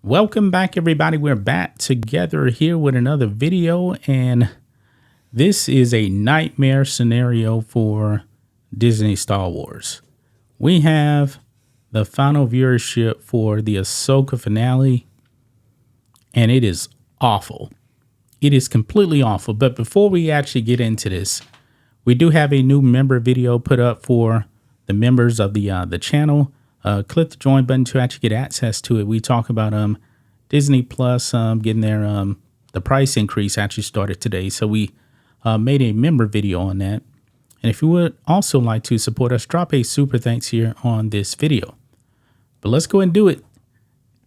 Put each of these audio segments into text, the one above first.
Welcome back, everybody. We're back together here with another video, and this is a nightmare scenario for Disney Star Wars. We have the final viewership for the Ahsoka finale, and it is awful. It is completely awful. But before we actually get into this, we do have a new member video put up for the members of the channel. Click the join button to actually get access to it. We talk about Disney Plus getting their the price increase actually started today. So we made a member video on that. And if you would also like to support us, drop a super thanks here on this video. But let's go and do it.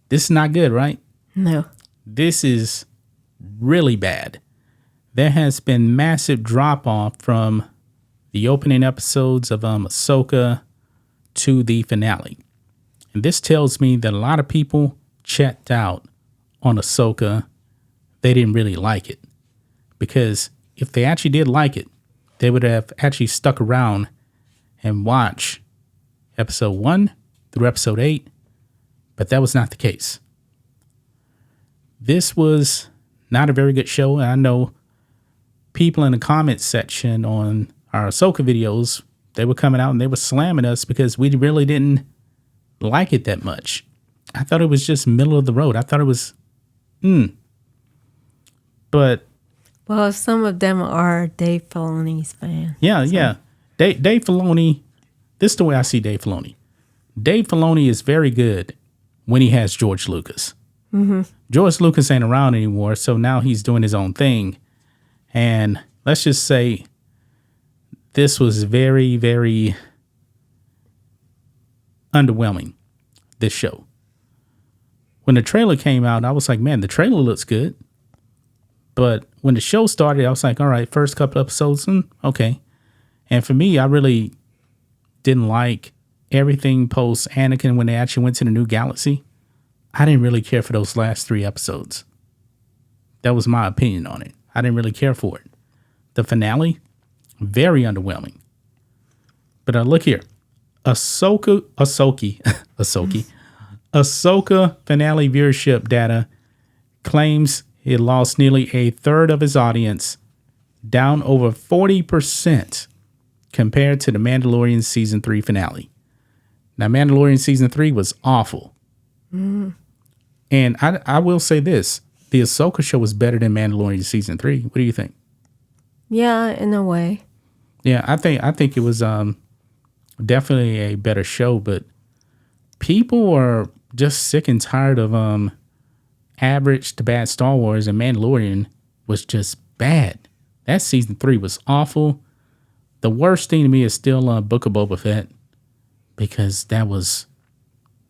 This is not good, right? No. This is really bad. There has been massive drop off from the opening episodes of Ahsoka to the finale. And this tells me that a lot of people checked out on Ahsoka. They didn't really like it. Because if they actually did like it, they would have actually stuck around and watched episode 1 through episode 8. But that was not the case. This was not a very good show. I know people in the comments section on our Ahsoka videos, they were coming out and they were slamming us because we really didn't like it that much. I thought it was just middle of the road. I thought it was, But Well, some of them are Dave Filoni's fans. yeah. Dave Filoni, this is the way I see Dave Filoni. Dave Filoni is very good when he has George Lucas. Mm-hmm. George Lucas ain't around anymore, so now he's doing his own thing. And let's just say this was very, very underwhelming, this show. When the trailer came out, I was like, man, the trailer looks good. But when the show started, I was like, all right, first couple episodes, okay. And for me, I really didn't like everything post Anakin when they actually went to the new galaxy. I didn't really care for those last 3 episodes. That was my opinion on it. I didn't really care for it. The finale, very underwhelming. But look here. Ahsoka finale viewership data claims it lost nearly a third of its audience, down over 40% compared to the Mandalorian season 3 finale. Now, Mandalorian season 3 was awful. And I will say this. The Ahsoka show was better than Mandalorian season 3. What do you think? Yeah, in a way. Yeah, I think it was definitely a better show, but people are just sick and tired of average to bad Star Wars, and Mandalorian was just bad. That season 3 was awful. The worst thing to me is still Book of Boba Fett, because that was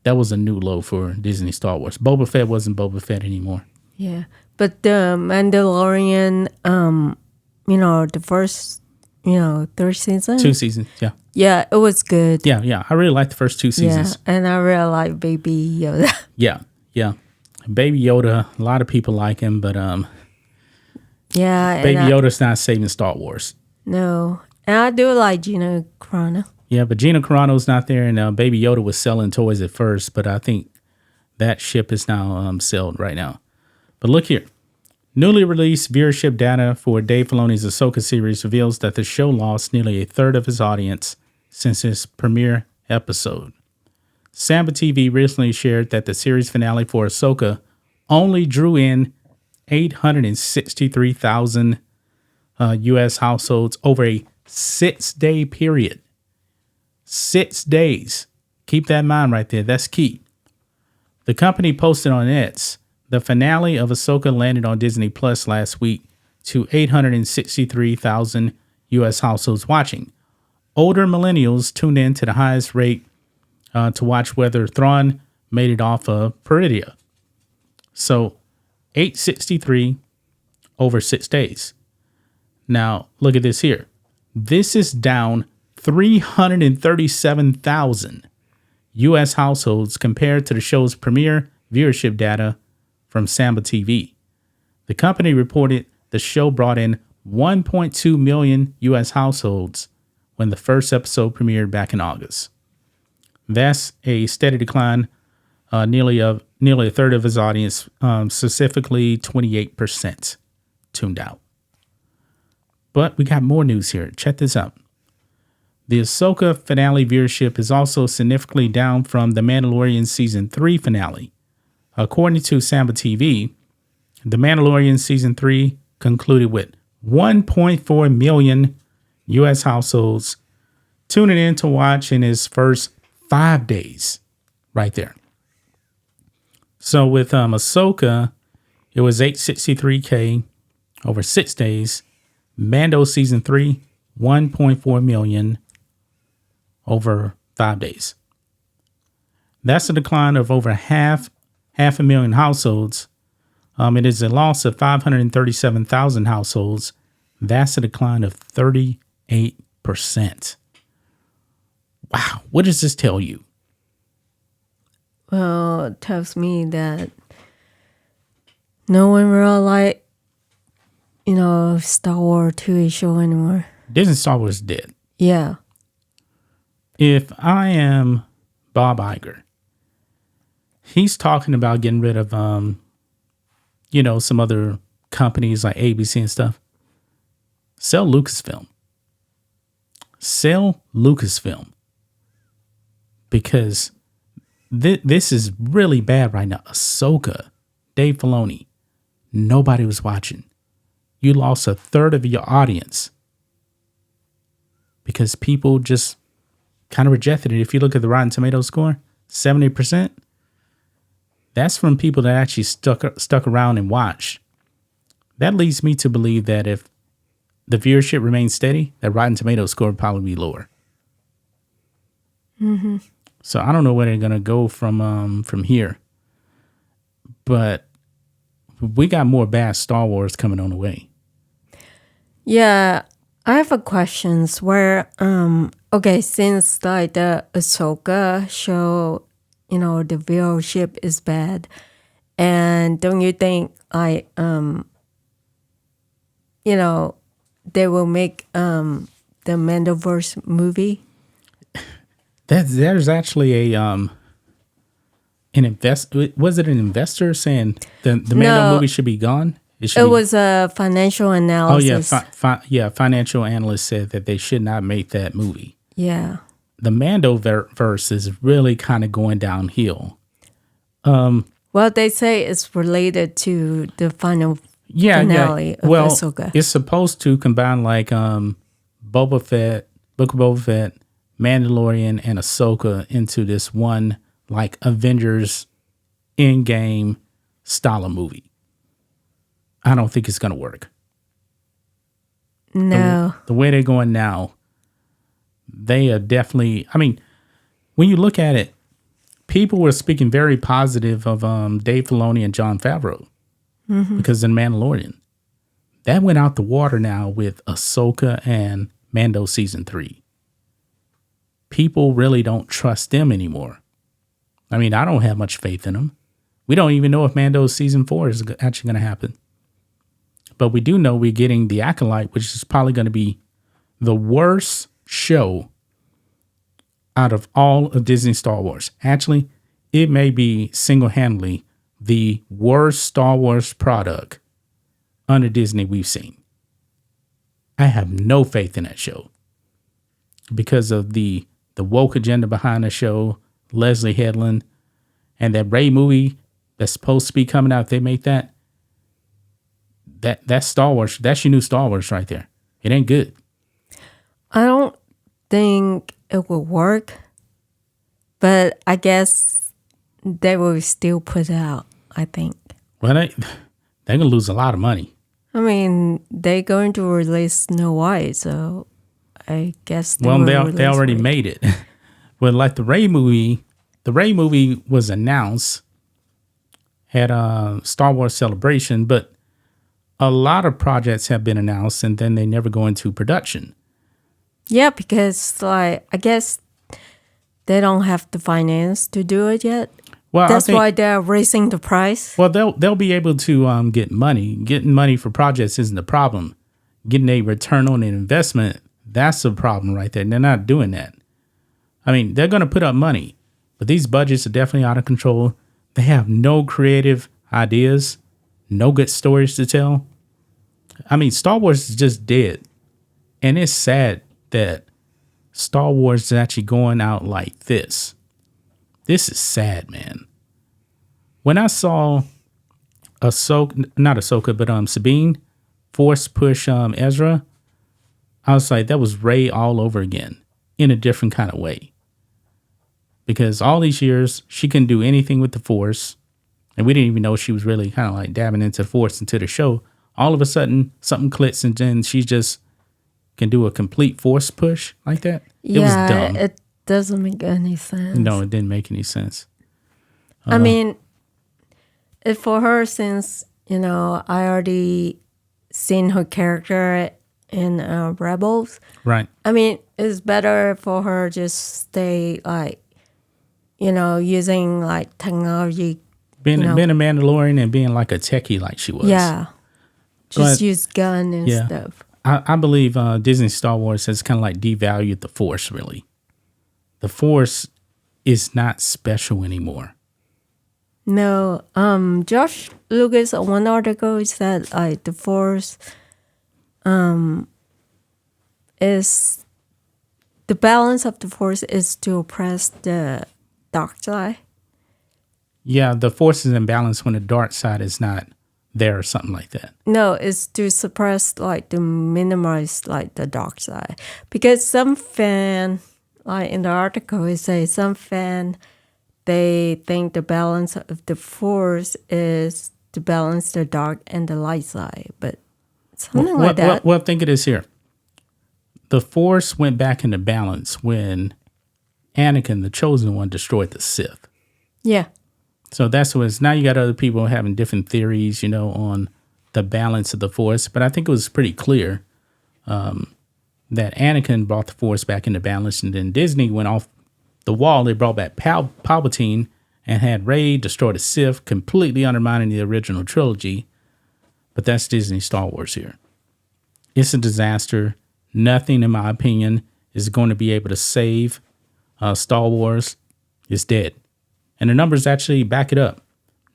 a new low for Disney Star Wars. Boba Fett wasn't Boba Fett anymore. Yeah. But the Mandalorian, the first, 3 seasons? 2 seasons, yeah. Yeah, it was good. Yeah. I really liked the first 2 seasons. Yeah, and I really like Baby Yoda. Yeah. Baby Yoda, a lot of people like him, but Yeah. Baby Yoda's not saving Star Wars. No. And I do like Gina Carano. Yeah, but Gina Carano's not there, and Baby Yoda was selling toys at first, but I think that ship is now sailed right now. But look here. Newly released viewership data for Dave Filoni's Ahsoka series reveals that the show lost nearly a third of its audience since its premiere episode. Samba TV recently shared that the series finale for Ahsoka only drew in 863,000 U.S. households over a 6-day period. 6 days. Keep that in mind right there. That's key. The company posted on X, the finale of Ahsoka landed on Disney Plus last week to 863,000 U.S. households watching. Older millennials tuned in to the highest rate to watch whether Thrawn made it off of Peridea. So 863 over 6 days. Now, look at this here. This is down 337,000 U.S. households compared to the show's premiere viewership data from Samba TV. The company reported the show brought in 1.2 million U.S. households when the first episode premiered back in August. That's a steady decline nearly a third of his audience, specifically 28% tuned out. But we got more news here. Check this out. The Ahsoka finale viewership is also significantly down from the Mandalorian Season 3 finale. According to Samba TV, The Mandalorian Season 3 concluded with 1.4 million U.S. households tuning in to watch in its first 5 days. Right there. So with Ahsoka, it was 863K over 6 days. Mando Season 3, 1.4 million over 5 days. That's a decline of over half a million households. It is a loss of 537,000 households. That's a decline of 38%. Wow. What does this tell you? Well, it tells me that no one really like, Star Wars TV show anymore. Disney Star Wars is dead. Yeah. If I am Bob Iger, he's talking about getting rid of, some other companies like ABC and stuff. Sell Lucasfilm. Because this is really bad right now. Ahsoka, Dave Filoni, nobody was watching. You lost a third of your audience because people just kind of rejected it. If you look at the Rotten Tomatoes score, 70%, that's from people that actually stuck around and watched. That leads me to believe that if the viewership remains steady, that Rotten Tomatoes score would probably be lower. Mm-hmm. So I don't know where they're gonna go from here, but we got more bad Star Wars coming on the way. Yeah, I have a questions where since like the Ahsoka show, the viewership is bad, and don't you think they will make the Mandoverse movie? There's actually a was it an investor saying the Mando movie should be gone? It was a financial analysis. Oh yeah, financial analysts said that they should not make that movie. Yeah. The Mando verse is really kind of going downhill. Well, they say it's related to the final finale of Ahsoka. It's supposed to combine like Boba Fett, Book of Boba Fett, Mandalorian, and Ahsoka into this one like Avengers Endgame style of movie. I don't think it's going to work. No. The way they're going now, they are definitely, when you look at it, people were speaking very positive of Dave Filoni and Jon Favreau because of The Mandalorian. That went out the water now with Ahsoka and Mando Season 3. People really don't trust them anymore. I don't have much faith in them. We don't even know if Mando Season 4 is actually going to happen. But we do know we're getting The Acolyte, which is probably going to be the worst show out of all of Disney Star Wars. Actually, it may be single-handedly the worst Star Wars product under Disney we've seen. I have no faith in that show because of the woke agenda behind the show, Leslie Headland, and that Rey movie that's supposed to be coming out. If they make that's Star Wars. That's your new Star Wars right there. It ain't good. I don't think it will work, but I guess they will still put it out, I think. Well, they're going to lose a lot of money. They're going to release Snow White, so I guess they already made it. Well, like the Rey movie was announced at Star Wars Celebration, but a lot of projects have been announced and then they never go into production. Yeah, because I guess they don't have the finance to do it yet. Well, that's why they're raising the price. Well, they'll be able to get money. Getting money for projects isn't the problem. Getting a return on an investment, that's the problem right there. And they're not doing that. They're going to put up money, but these budgets are definitely out of control. They have no creative ideas, no good stories to tell. I mean, Star Wars is just dead. And it's sad that Star Wars is actually going out like this. This is sad, man. When I saw Sabine force push Ezra, I was like, that was Rey all over again in a different kind of way. Because all these years, she couldn't do anything with the Force. And we didn't even know she was really kind of like dabbing into the Force into the show. All of a sudden, something clicks and then she just can do a complete Force push like that. It was dumb. It doesn't make any sense. No, it didn't make any sense. I mean, for her, since, I already seen her character in Rebels. Right. I mean, it's better for her just stay like, using like technology. Being a Mandalorian and being like a techie like she was. Yeah. Just use gun and stuff. I believe Disney Star Wars has kind of like devalued the Force, really. The Force is not special anymore. No. Josh Lucas, one article said like the Force is the balance of the Force is to oppress the dark side. Yeah, the Force is in balance when the dark side is not there or something like that. No, it's to suppress, like to minimize like the dark side. Because some fan, like in the article, it says some fan, they think the balance of the Force is to balance the dark and the light side. But something like that. Well, think of this here. The Force went back into balance when Anakin, the Chosen One, destroyed the Sith. Yeah. So that's what it's, now you got other people having different theories, on the balance of the Force. But I think it was pretty clear that Anakin brought the Force back into balance, and then Disney went off the wall. They brought back Palpatine and had Rey destroy the Sith, completely undermining the original trilogy. But that's Disney Star Wars here. It's a disaster. Nothing, in my opinion, is going to be able to save Star Wars. It's dead. And the numbers actually back it up.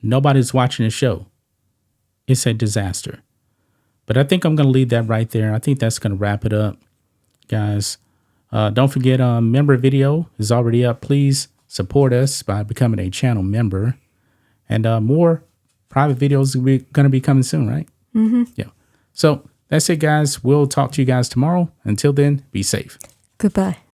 Nobody's watching the show. It's a disaster. But I think I'm going to leave that right there. I think that's going to wrap it up, guys. Don't forget, member video is already up. Please support us by becoming a channel member. And more private videos are going to be coming soon, right? Mm-hmm. Yeah. So that's it, guys. We'll talk to you guys tomorrow. Until then, be safe. Goodbye.